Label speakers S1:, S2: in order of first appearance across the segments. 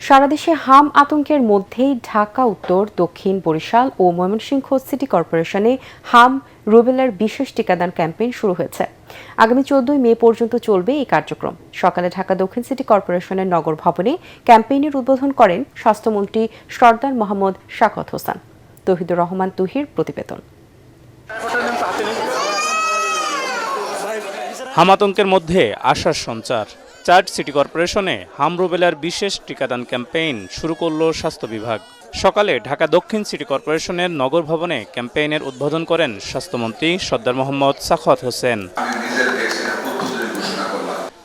S1: সারা দেশে হাম আতঙ্কের মধ্যেই ঢাকা উত্তর, দক্ষিণ, বরিশাল ও ময়মনসিংহ সিটি কর্পোরেশনে হাম রুবেলার বিশেষ টিকাদান ক্যাম্পেইন শুরু হয়েছে। আগামী 14 মে পর্যন্ত চলবে এই কার্যক্রম। সকালে ঢাকা দক্ষিণ সিটি কর্পোরেশনের নগর ভবনে ক্যাম্পেইনের উদ্বোধন করেন স্বাস্থ্যমন্ত্রী সরদার মোহাম্মদ শাকত হোসেন। তৌহিদুর রহমান তুহির প্রতিবেদন।
S2: হাম আতঙ্কের মধ্যে আশার সঞ্চার। 4 সিটি কর্পোরেশনে হাম রুবেলার বিশেষ টিকাদান ক্যাম্পেইন শুরু করল স্বাস্থ্য বিভাগ। সকালে ঢাকা দক্ষিণ সিটি কর্পোরেশনের নগর ভবনে ক্যাম্পেইনের উদ্বোধন করেন স্বাস্থ্যমন্ত্রী সরদার মোহাম্মদ শাকত হোসেন।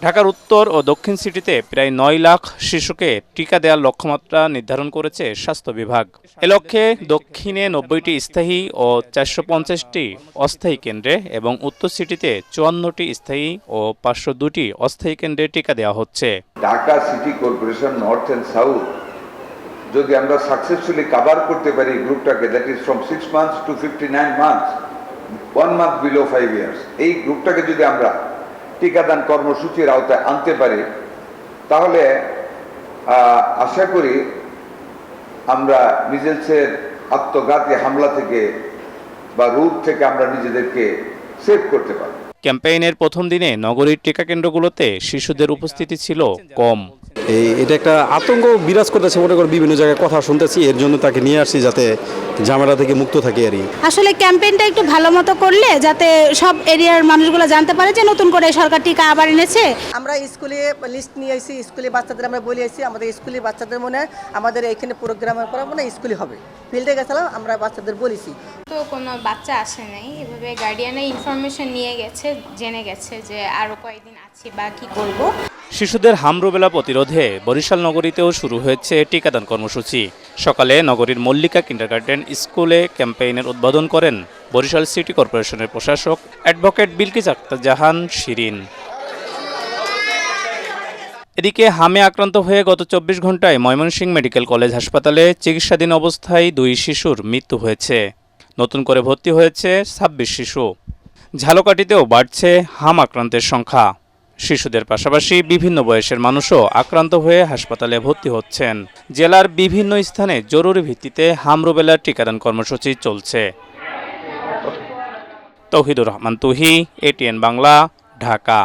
S2: ঢাকার উত্তর ও দক্ষিণ সিটিতে প্রায় 9 লাখ শিশুকে টিকা দেওয়ার লক্ষ্যমাত্রা নির্ধারণ করেছে স্বাস্থ্য বিভাগ। এ লক্ষ্যে দক্ষিণে 90টি স্থায়ী ও 450টি অস্থায়ী কেন্দ্রে এবং উত্তর সিটিতে 54টি স্থায়ী ও 502টি অস্থায়ী কেন্দ্রে টিকা দেওয়া হচ্ছে।
S3: Dhaka city corporation north and south যদি আমরা সাকসেসফুলি কভার করতে পারি গ্রুপটাকে, that is from 6 months to 59 months, 1 month below 5 years, এই গ্রুপটাকে যদি আমরা টিকাদান কর্মসূচির আওতায় আনতে পারি তাহলে আশা করি আমরা মিজেলসের আত্মঘাতী হামলা থেকে বা রোগ থেকে আমরা নিজেদেরকে সেভ করতে পারি।
S2: ক্যাম্পেইনের প্রথম দিনে নগরীর টিকা কেন্দ্রগুলোতে শিশুদের উপস্থিতি ছিল কম।
S4: এটা একটা আতঙ্ক বিরাজ করতেছে, মনে করি বিভিন্ন জায়গায় কথা শুনতেছি, এর জন্য তাকে নিয়ে আসছি যাতে ঝামেলা থেকে মুক্ত থাকে। আর
S5: আসলে ক্যাম্পেইনটা একটু ভালো মতো করলে যাতে সব এরিয়ার মানুষগুলো জানতে পারে যে নতুন করে সরকার টিকা আবার এনেছে।
S6: আমরা স্কুলে লিস্ট নিয়ে আসি, স্কুলে বাচ্চাদের আমরা বলে আসি আমাদের স্কুলে বাচ্চাদের মনে আমাদের এখানে প্রোগ্রামের পর মনে স্কুলে হবে, ফিল্ডে গেছিলাম আমরা বাচ্চাদের বলেছি।
S7: তো কোনো বাচ্চা আসে নাই, এভাবে গার্ডিয়ানের ইনফরমেশন নিয়ে গেছে, জেনে গেছে যে আরও কয়েকদিন আছি বা কী করব।
S2: শিশুদের হাম রুবেলা প্রতিরোধে বরিশাল নগরীতেও শুরু হয়েছে টিকাদান কর্মসূচি। সকালে নগরীর মল্লিকা কিন্ডারগার্টেন স্কুলে ক্যাম্পেইনের উদ্বোধন করেন বরিশাল সিটি কর্পোরেশনের প্রশাসক অ্যাডভোকেট বিলকিস আক্তার জাহান শিরিন। এদিকে হামে আক্রান্ত হয়ে গত 24 ঘন্টায় ময়মনসিংহ মেডিকেল কলেজ হাসপাতালে চিকিৎসাধীন অবস্থায় 2 শিশুর মৃত্যু হয়েছে। নতুন করে ভর্তি হয়েছে 26 শিশু। ঝালকাঠিতেও বাড়ছে হাম আক্রান্তের সংখ্যা। শিশুদের পাশাপাশি বিভিন্ন বয়সের মানুষও আক্রান্ত হয়ে হাসপাতালে ভর্তি হচ্ছেন। জেলার বিভিন্ন স্থানে জরুরি ভিত্তিতে হাম রুবেলার টিকাদান কর্মসূচি চলছে। তৌহিদুর রহমান তুহি, ATN বাংলা, ঢাকা।